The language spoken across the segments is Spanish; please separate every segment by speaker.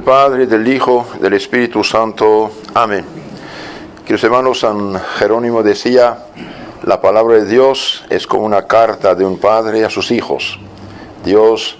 Speaker 1: del Padre, del Hijo, del Espíritu Santo. Amén. Queridos hermanos, San Jerónimo decía, la palabra de Dios es como una carta de un padre a sus hijos. Dios,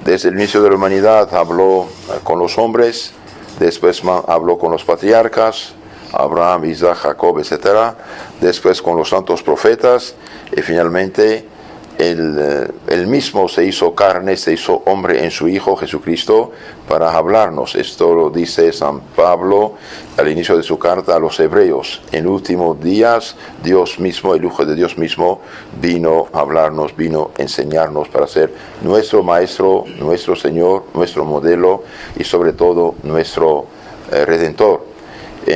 Speaker 1: desde el inicio de la humanidad, habló con los hombres, después habló con los patriarcas, Abraham, Isaac, Jacob, etc. Después con los santos profetas, y finalmente Él mismo se hizo carne, se hizo hombre en su Hijo Jesucristo para hablarnos. Esto lo dice San Pablo al inicio de su carta a los hebreos. En últimos días, Dios mismo, el Hijo de Dios mismo, vino a hablarnos, vino a enseñarnos para ser nuestro Maestro, nuestro Señor, nuestro modelo y sobre todo nuestro Redentor.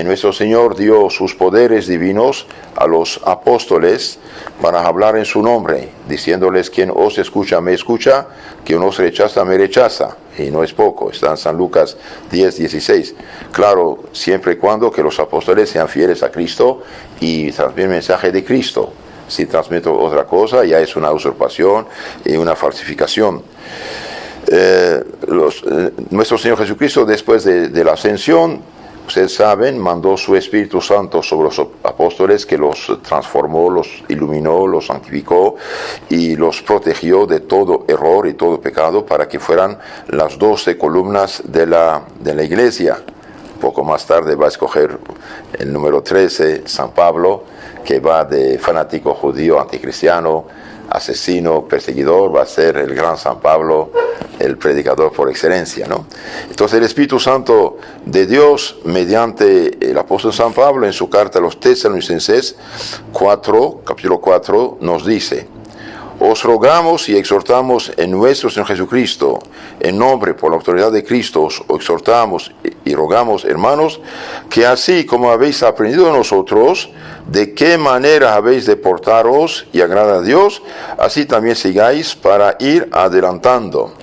Speaker 1: Nuestro Señor dio sus poderes divinos a los apóstoles para hablar en su nombre, diciéndoles: quien os escucha, me escucha; quien os rechaza, me rechaza. Y no es poco, está en San Lucas 10:16. Claro, siempre y cuando que los apóstoles sean fieles a Cristo y transmiten el mensaje de Cristo. Si transmito otra cosa, ya es una usurpación y una falsificación. Nuestro Señor Jesucristo, después de la ascensión, ustedes saben, mandó su Espíritu Santo sobre los apóstoles, que los transformó, los iluminó, los santificó y los protegió de todo error y todo pecado para que fueran las 12 columnas de la iglesia. Poco más tarde va a escoger el número 13, San Pablo, que va de fanático judío, anticristiano, asesino, perseguidor, va a ser el gran San Pablo, el predicador por excelencia, ¿no? Entonces el Espíritu Santo de Dios, mediante el apóstol San Pablo, en su carta a los Tesalonicenses 4, capítulo 4, nos dice: os rogamos y exhortamos en nuestro Señor Jesucristo, en nombre, por la autoridad de Cristo, os exhortamos y rogamos, hermanos, que así como habéis aprendido de nosotros, de qué manera habéis de portaros y agradar a Dios, así también sigáis para ir adelantando.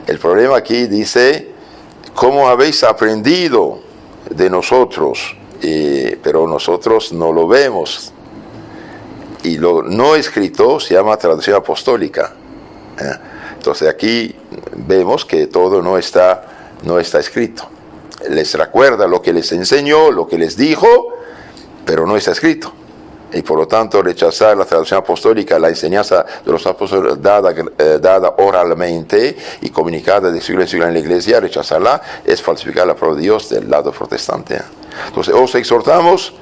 Speaker 1: El problema aquí dice: cómo habéis aprendido de nosotros, pero nosotros no lo vemos. Y lo no escrito se llama traducción apostólica. Entonces aquí vemos que todo no está escrito. Les recuerda lo que les enseñó, lo que les dijo, pero no está escrito. Y por lo tanto rechazar la traducción apostólica, la enseñanza de los apóstoles dada oralmente y comunicada de siglo en siglo en la iglesia, rechazarla es falsificar la palabra de Dios del lado protestante. Entonces os exhortamos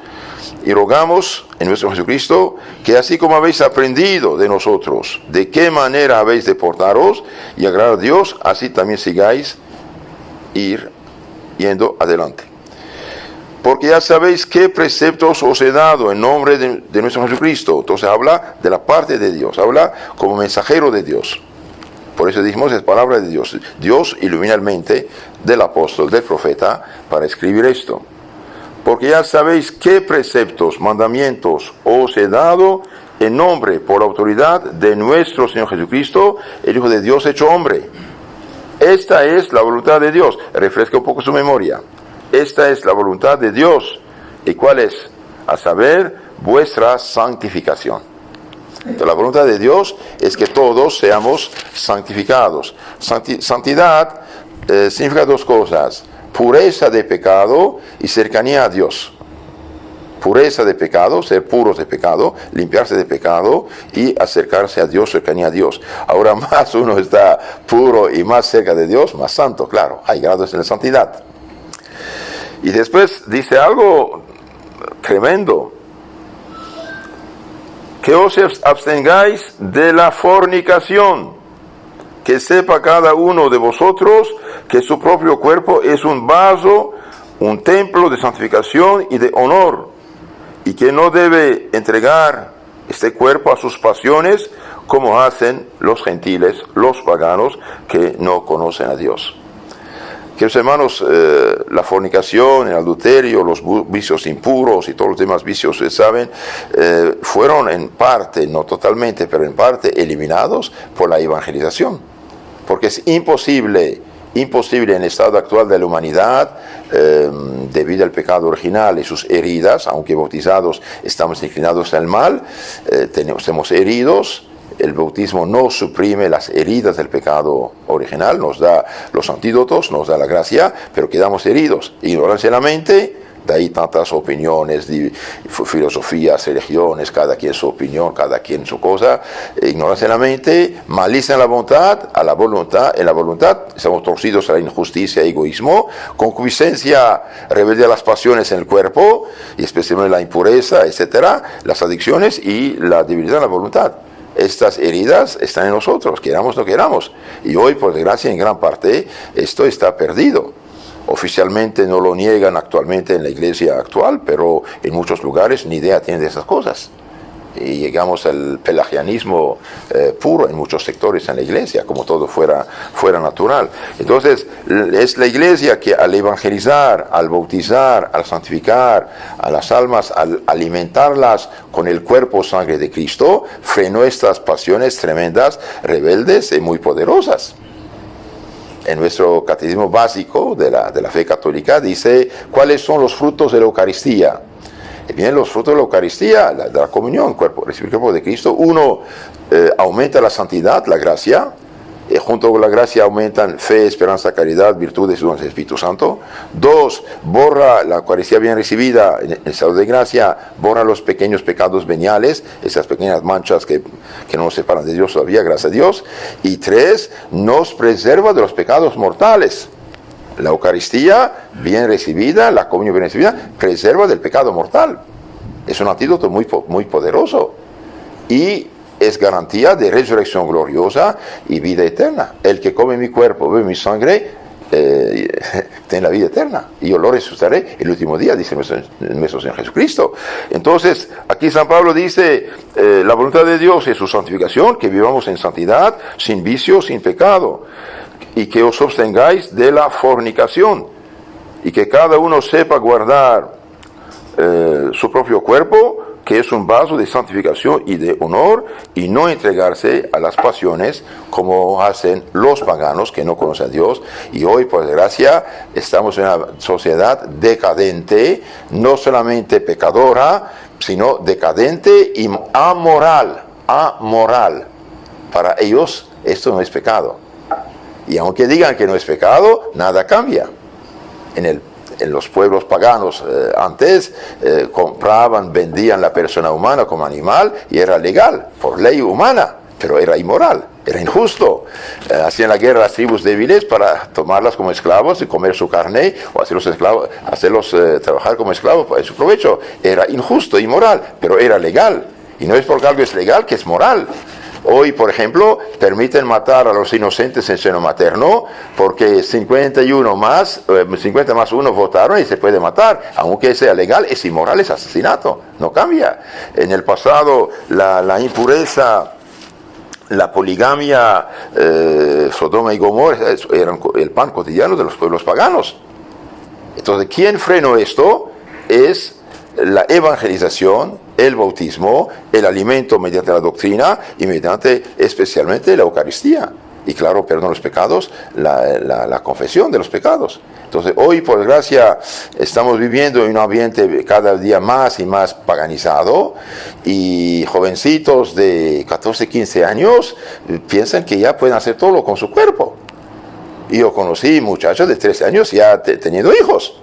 Speaker 1: y rogamos en nuestro Jesucristo que así como habéis aprendido de nosotros de qué manera habéis de portaros y agradar a Dios, así también sigáis yendo adelante. Porque ya sabéis qué preceptos os he dado en nombre de nuestro Jesucristo. Entonces habla de la parte de Dios, habla como mensajero de Dios. Por eso dijimos, es palabra de Dios. Dios ilumina la mente del apóstol, del profeta, para escribir esto. Porque ya sabéis qué preceptos, mandamientos os he dado en nombre, por la autoridad de nuestro Señor Jesucristo, el Hijo de Dios hecho hombre. Esta es la voluntad de Dios. Refresca un poco su memoria. Esta es la voluntad de Dios. ¿Y cuál es? A saber, vuestra santificación. Entonces, la voluntad de Dios es que todos seamos santificados. Santidad significa dos cosas: pureza de pecado y cercanía a Dios. Pureza de pecado, ser puros de pecado, limpiarse de pecado y acercarse a Dios, cercanía a Dios. Ahora más uno está puro y más cerca de Dios, más santo, claro, hay grados en la santidad. Y después dice algo tremendo: que os abstengáis de la fornicación, que sepa cada uno de vosotros que su propio cuerpo es un vaso, un templo de santificación y de honor, y que no debe entregar este cuerpo a sus pasiones como hacen los gentiles, los paganos que no conocen a Dios. Queridos hermanos, la fornicación, el adulterio, los vicios impuros y todos los demás vicios, ustedes saben, fueron en parte, no totalmente, pero en parte eliminados por la evangelización. Porque es imposible en el estado actual de la humanidad, debido al pecado original y sus heridas, aunque bautizados estamos inclinados al mal, estamos heridos, el bautismo no suprime las heridas del pecado original, nos da los antídotos, nos da la gracia, pero quedamos heridos. Ignorancia en la mente, de ahí tantas opiniones, filosofías, religiones, cada quien su opinión, cada quien su cosa. Ignorancia en la mente, malicia en la voluntad, en la voluntad estamos torcidos a la injusticia, egoísmo, concupiscencia, rebeldía a las pasiones en el cuerpo, y especialmente la impureza, etcétera, las adicciones y la debilidad en la voluntad. Estas heridas están en nosotros, queramos o no queramos. Y hoy, por desgracia, en gran parte, esto está perdido. Oficialmente no lo niegan actualmente en la iglesia actual, pero en muchos lugares ni idea tienen de esas cosas. Y llegamos al pelagianismo puro en muchos sectores en la iglesia, como todo fuera natural. Entonces, es la iglesia que al evangelizar, al bautizar, al santificar a las almas, al alimentarlas con el cuerpo sangre de Cristo, frenó estas pasiones tremendas, rebeldes y muy poderosas. En nuestro catecismo básico de la fe católica dice cuáles son los frutos de la Eucaristía. Y bien, los frutos de la Eucaristía, de la comunión, recibir el cuerpo de Cristo, uno, aumenta la santidad, la gracia. Junto con la gracia aumentan fe, esperanza, caridad, virtudes y dones del Espíritu Santo. 2, borra la Eucaristía bien recibida en el estado de gracia, borra los pequeños pecados veniales, esas pequeñas manchas que no nos separan de Dios todavía, gracias a Dios. Y 3, nos preserva de los pecados mortales. La Eucaristía bien recibida, la comunión bien recibida, preserva del pecado mortal. Es un antídoto muy poderoso. Y es garantía de resurrección gloriosa y vida eterna. El que come mi cuerpo, bebe mi sangre, tiene la vida eterna. Y yo lo resucitaré el último día, dice nuestro Señor Jesucristo. Entonces, aquí San Pablo dice, la voluntad de Dios es su santificación, que vivamos en santidad, sin vicio, sin pecado, y que os abstengáis de la fornicación, y que cada uno sepa guardar su propio cuerpo, que es un vaso de santificación y de honor, y no entregarse a las pasiones como hacen los paganos que no conocen a Dios. Y hoy, por desgracia, estamos en una sociedad decadente, no solamente pecadora, sino decadente y amoral. Para ellos esto no es pecado. Y aunque digan que no es pecado, nada cambia. En los pueblos paganos antes compraban, vendían la persona humana como animal y era legal, por ley humana, pero era inmoral, era injusto. Hacían la guerra a las tribus débiles para tomarlas como esclavos y comer su carne, o hacerlos trabajar como esclavos en su provecho. Era injusto, inmoral, pero era legal. Y no es porque algo es legal que es moral. Hoy, por ejemplo, permiten matar a los inocentes en seno materno porque 50 más 1 votaron y se puede matar. Aunque sea legal, es inmoral, es asesinato, no cambia. En el pasado, la impureza, la poligamia, Sodoma y Gomorra eran el pan cotidiano de los pueblos paganos. Entonces, ¿quién frenó esto? Es la evangelización, el bautismo, el alimento mediante la doctrina y mediante especialmente la Eucaristía. Y claro, perdón los pecados, la confesión de los pecados. Entonces hoy, por desgracia, estamos viviendo en un ambiente cada día más y más paganizado, y jovencitos de 14, 15 años piensan que ya pueden hacer todo con su cuerpo. Y yo conocí muchachos de 13 años ya teniendo hijos.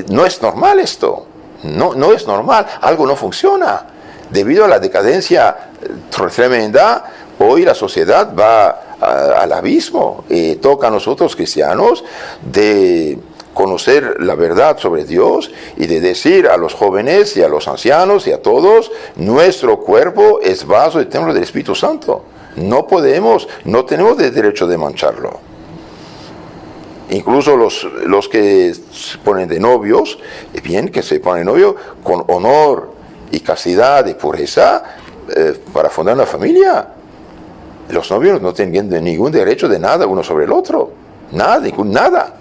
Speaker 1: No es normal esto. No es normal, algo no funciona. Debido a la decadencia tremenda, hoy la sociedad va al abismo. Toca a nosotros cristianos de conocer la verdad sobre Dios y de decir a los jóvenes y a los ancianos y a todos, nuestro cuerpo es vaso de templo del Espíritu Santo. No tenemos el derecho de mancharlo. Incluso los que se ponen de novios, bien que se ponen de novio con honor y castidad y pureza para fundar una familia. Los novios no tienen ningún derecho de nada uno sobre el otro. Nada.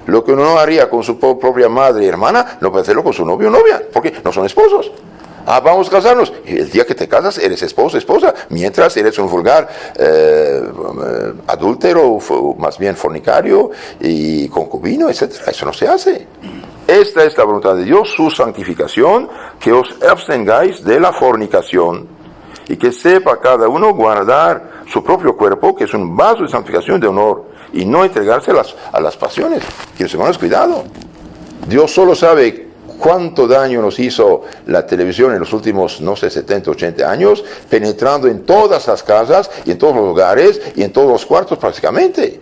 Speaker 1: Lo que uno no haría con su propia madre y hermana, no puede hacerlo con su novio o novia, porque no son esposos. Vamos a casarnos. Y el día que te casas, eres esposo, esposa. Mientras eres un vulgar adúltero, más bien fornicario y concubino, etc. Eso no se hace. Esta es la voluntad de Dios, su santificación, que os abstengáis de la fornicación. y que sepa cada uno guardar su propio cuerpo, que es un vaso de santificación de honor, y no entregarse a las pasiones. Queridos hermanos, cuidado. Dios solo sabe cuánto daño nos hizo la televisión en los últimos, 70, 80 años, penetrando en todas las casas y en todos los hogares y en todos los cuartos prácticamente.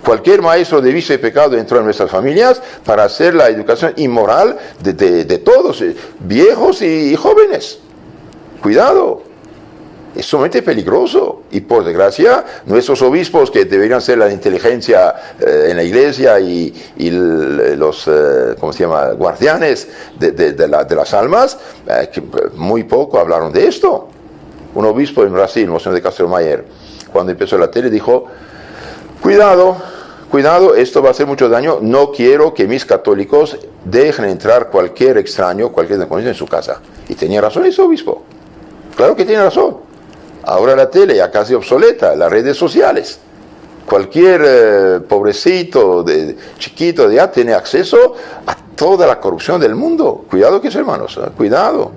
Speaker 1: Cualquier maestro de vicio y pecado entró en nuestras familias para hacer la educación inmoral de todos, viejos y jóvenes. Cuidado, es sumamente peligroso. Y por desgracia, nuestros obispos, que deberían ser la inteligencia en la iglesia y los guardianes de las almas, que muy poco hablaron de esto. Un obispo en Brasil, Monseñor de Castro Mayer, cuando empezó la tele, dijo: Cuidado, esto va a hacer mucho daño. No quiero que mis católicos dejen entrar cualquier extraño, cualquier desconocido en su casa. Y tenía razón ese obispo. Claro que tiene razón. Ahora la tele ya casi obsoleta, las redes sociales. Cualquier pobrecito, chiquito, ya tiene acceso a toda la corrupción del mundo. Cuidado, que hermanos, cuidado.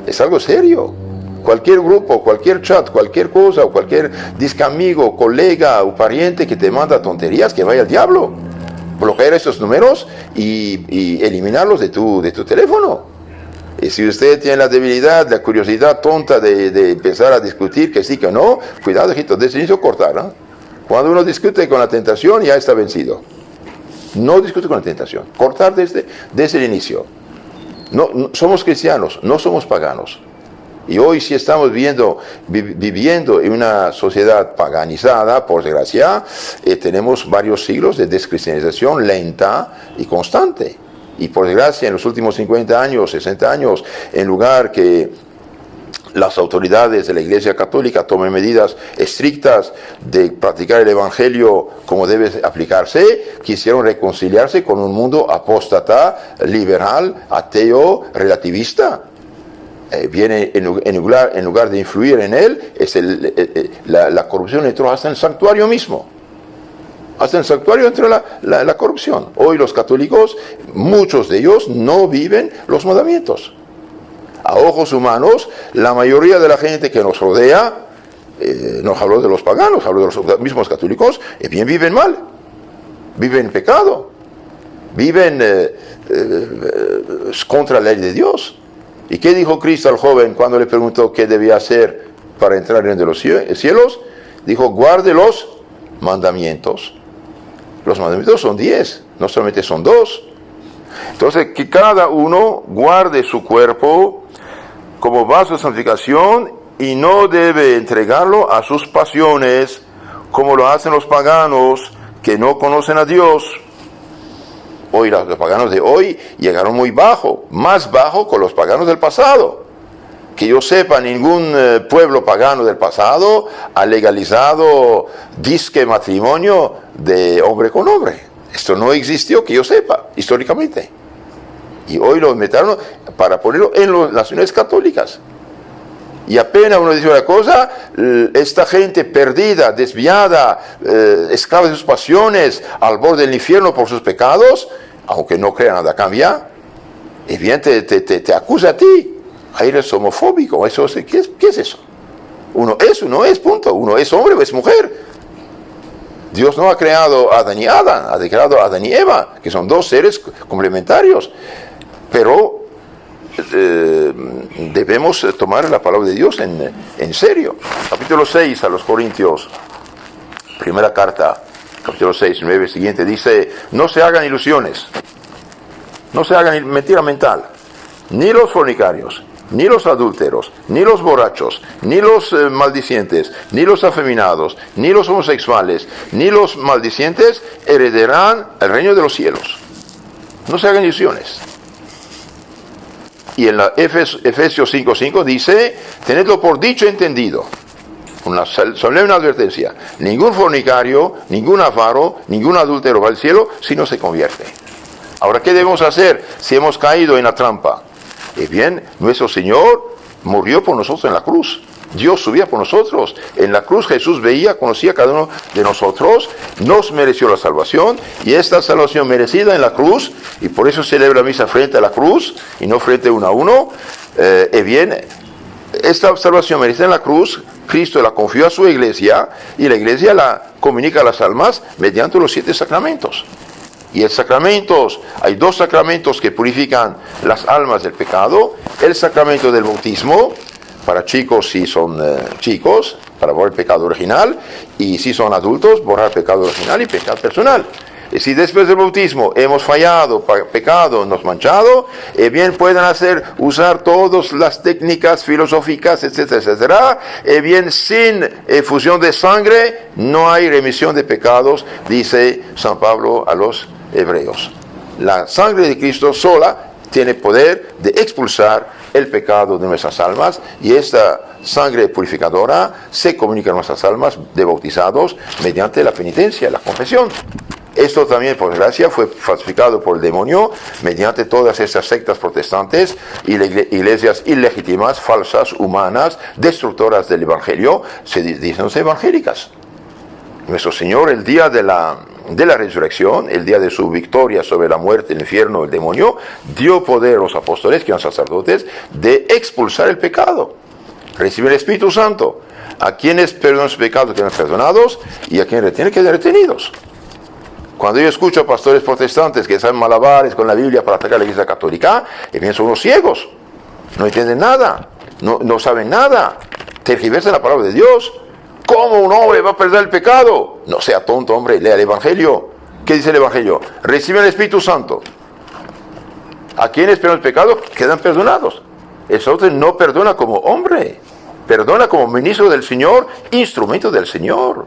Speaker 1: Es algo serio. Cualquier grupo, cualquier chat, cualquier cosa, o cualquier disque amigo, colega o pariente que te manda tonterías, que vaya al diablo. Bloquear esos números y eliminarlos de tu teléfono. Y si usted tiene la debilidad, la curiosidad tonta de empezar a discutir que sí, que no, cuidado, hijito, desde el inicio cortar, ¿no? Cuando uno discute con la tentación, ya está vencido. No discute con la tentación, cortar desde el inicio. No, somos cristianos, no somos paganos. Y hoy sí estamos viviendo en una sociedad paganizada, por desgracia. Tenemos varios siglos de descristianización lenta y constante. Y por desgracia, en los últimos 50 años, 60 años, en lugar que las autoridades de la Iglesia Católica tomen medidas estrictas de practicar el Evangelio como debe aplicarse, quisieron reconciliarse con un mundo apóstata, liberal, ateo, relativista. Viene en lugar de influir en él, la corrupción entró hasta en el santuario mismo. Hasta en el santuario entró la corrupción. Hoy los católicos, muchos de ellos, no viven los mandamientos. A ojos humanos, la mayoría de la gente que nos rodea, no hablo de los paganos, hablo de los mismos católicos, bien viven mal, viven en pecado, viven contra la ley de Dios. ¿Y qué dijo Cristo al joven cuando le preguntó qué debía hacer para entrar en los cielos? Dijo: guarde los mandamientos. Los mandamientos son 10, no solamente son 2. Entonces, que cada uno guarde su cuerpo como vaso de santificación y no debe entregarlo a sus pasiones, como lo hacen los paganos que no conocen a Dios. Hoy los paganos de hoy llegaron muy bajo, más bajo que los paganos del pasado. Que yo sepa, ningún pueblo pagano del pasado ha legalizado disque matrimonio de hombre con hombre. Esto no existió, que yo sepa, históricamente. Y hoy lo metieron para ponerlo en las unidades católicas. Y apenas uno dice una cosa, esta gente perdida, desviada, esclava de sus pasiones, al borde del infierno por sus pecados, aunque no crea nada cambia, y bien te acusa a ti. Ahí eres homofóbico. ¿Qué es eso? Uno es, punto. Uno es hombre o es mujer. Dios no ha creado a Adán y Adán, ha creado a Adán y Eva, que son dos seres complementarios. Pero debemos tomar la palabra de Dios en serio. Capítulo 6 a los Corintios, primera carta, capítulo 6, 9 siguiente, dice: no se hagan ilusiones, no se hagan mentira mental, ni los fornicarios, ni los adúlteros, ni los borrachos, ni los maldicientes, ni los afeminados, ni los homosexuales, ni los maldicientes heredarán el reino de los cielos. No se hagan ilusiones. Y en la Efesios 5:5 dice: tenedlo por dicho y entendido. Una solemne advertencia: ningún fornicario, ningún avaro, ningún adúltero va al cielo si no se convierte. Ahora, ¿qué debemos hacer si hemos caído en la trampa? Bien, nuestro Señor murió por nosotros en la cruz. Dios subía por nosotros. En la cruz Jesús veía, conocía a cada uno de nosotros, nos mereció la salvación, y esta salvación merecida en la cruz, y por eso celebra misa frente a la cruz y no frente uno a uno, bien, esta salvación merecida en la cruz, Cristo la confió a su iglesia y la iglesia la comunica a las almas mediante los 7 sacramentos. Y el sacramentos, hay 2 sacramentos que purifican las almas del pecado: el sacramento del bautismo, para chicos si son chicos, para borrar el pecado original, y si son adultos, borrar el pecado original y pecado personal. Y si después del bautismo hemos fallado, pecado, nos manchado, bien pueden usar todas las técnicas filosóficas, etcétera, etcétera. Bien, sin efusión de sangre no hay remisión de pecados, dice San Pablo a los hebreos. La sangre de Cristo sola tiene poder de expulsar el pecado de nuestras almas, y esta sangre purificadora se comunica a nuestras almas de bautizados mediante la penitencia, la confesión. Esto también, por desgracia, fue falsificado por el demonio mediante todas estas sectas protestantes y iglesias ilegítimas, falsas, humanas, destructoras del Evangelio, se dicen evangélicas. Nuestro Señor, el día de la resurrección, el día de su victoria sobre la muerte, el infierno, el demonio, dio poder a los apóstoles, que eran sacerdotes, de expulsar el pecado. Reciben el Espíritu Santo. A quienes perdonan sus pecados quedan perdonados, y a quienes retienen quedan retenidos. Cuando yo escucho a pastores protestantes que saben malabares con la Biblia para atacar a la Iglesia Católica, bien son unos ciegos, no entienden nada, no saben nada, tergiversan la palabra de Dios. ¿Cómo un hombre va a perder el pecado? No sea tonto, hombre, lea el Evangelio. ¿Qué dice el Evangelio? Reciben el Espíritu Santo. A quienes perdonan el pecado quedan perdonados. El sacerdote no perdona como hombre, perdona como ministro del Señor, instrumento del Señor.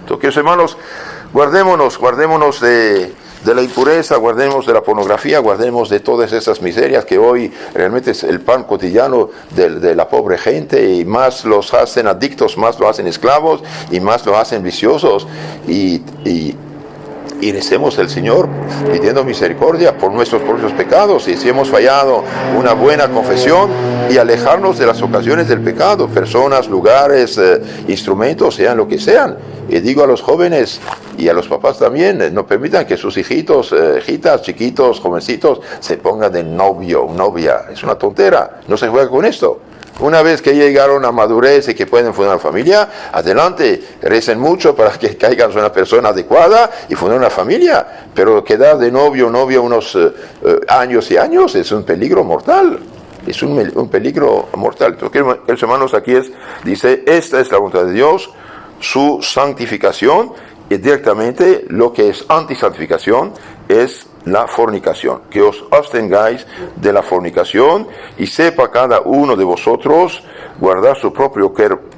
Speaker 1: Entonces, queridos hermanos, guardémonos de la impureza, guardemos de la pornografía, guardemos de todas esas miserias que hoy realmente es el pan cotidiano de la pobre gente, y más los hacen adictos, más los hacen esclavos y más los hacen viciosos, y recemos al Señor pidiendo misericordia por nuestros propios pecados, y si hemos fallado, una buena confesión y alejarnos de las ocasiones del pecado, personas, lugares, instrumentos, sean lo que sean. Y digo a los jóvenes y a los papás también, no permitan que sus hijitos, hijitas, chiquitos, jovencitos, se pongan de novio, novia. Es una tontera, no se juega con esto. Una vez que llegaron a madurez y que pueden fundar una familia, adelante, recen mucho para que caigan una persona adecuada y fundar una familia. Pero quedar de novio unos años y años es un peligro mortal. Es un peligro mortal. Entonces, queridos hermanos, aquí dice, esta es la voluntad de Dios, su santificación, y directamente lo que es antisantificación es la fornicación. Que os abstengáis de la fornicación, y sepa cada uno de vosotros guardar su propio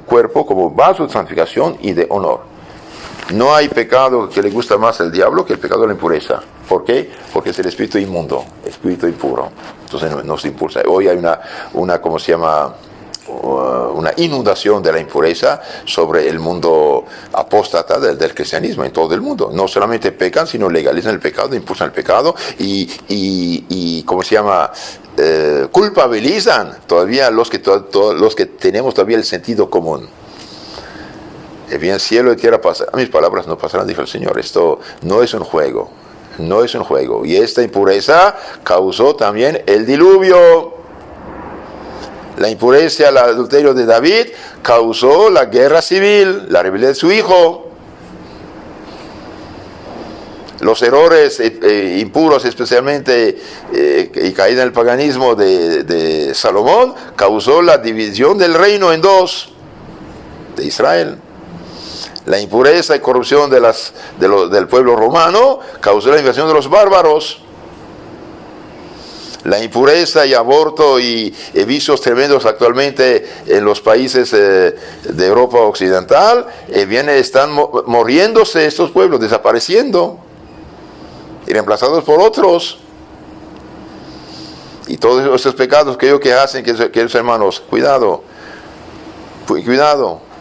Speaker 1: cuerpo como vaso de santificación y de honor. No hay pecado que le gusta más al diablo que el pecado de la impureza. ¿Por qué? Porque es el espíritu inmundo, espíritu impuro. Entonces nos impulsa. Hoy hay una ¿cómo se llama? Una inundación de la impureza sobre el mundo apóstata del cristianismo en todo el mundo. No solamente pecan, sino legalizan el pecado, impulsan el pecado y ¿cómo se llama? Culpabilizan todavía los que tenemos todavía el sentido común. Bien, cielo y tierra pasan, a mis palabras no pasarán, dijo el Señor. Esto no es un juego, no es un juego. Y esta impureza causó también el diluvio. La impureza, el adulterio de David causó la guerra civil, la rebelión de su hijo. Los errores impuros, especialmente y caída en el paganismo de Salomón, causó la división del reino en dos, de Israel. La impureza y corrupción del pueblo romano causó la invasión de los bárbaros. La impureza y aborto y vicios tremendos actualmente en los países de Europa Occidental, están muriéndose estos pueblos, desapareciendo y reemplazados por otros. Y todos esos pecados que hacen, queridos hermanos, cuidado,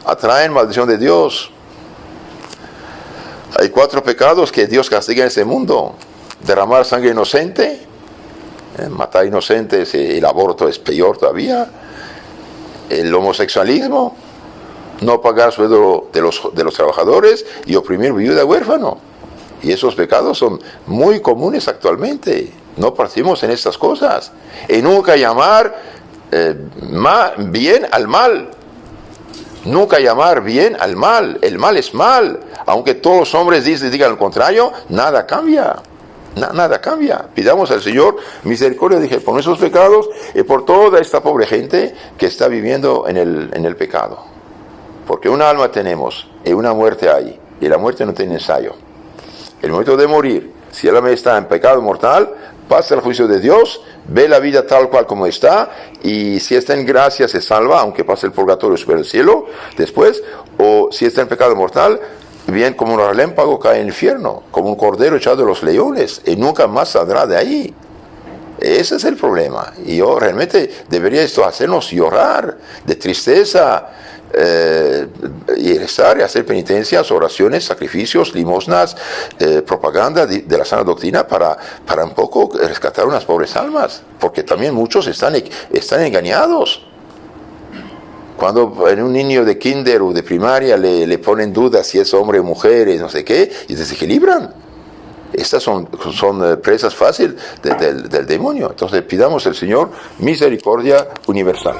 Speaker 1: atraen maldición de Dios. Hay 4 pecados que Dios castiga en este mundo: derramar sangre inocente, matar inocentes, el aborto es peor todavía, el homosexualismo, no pagar sueldo de los trabajadores y oprimir viuda y huérfano. Y esos pecados son muy comunes actualmente. No partimos en estas cosas. Y nunca llamar bien al mal. Nunca llamar bien al mal. El mal es mal. Aunque todos los hombres digan lo contrario, nada cambia. Nada cambia. Pidamos al Señor misericordia, dije, por nuestros pecados y por toda esta pobre gente que está viviendo en el pecado. Porque una alma tenemos y una muerte hay. Y la muerte no tiene ensayo. El momento de morir, si el alma está en pecado mortal, pasa el juicio de Dios, ve la vida tal cual como está, y si está en gracia se salva, aunque pase el purgatorio sobre el cielo después, o si está en pecado mortal, bien como un relámpago cae en el infierno, como un cordero echado de los leones, y nunca más saldrá de ahí. Ese es el problema. Y yo realmente debería esto hacernos llorar de tristeza, y rezar y hacer penitencias, oraciones, sacrificios, limosnas, propaganda de la sana doctrina para un poco rescatar unas pobres almas, porque también muchos están engañados. Cuando en un niño de kinder o de primaria le ponen dudas si es hombre o mujer y no sé qué, y desequilibran. Estas son presas fáciles del demonio. Entonces pidamos al Señor misericordia universal.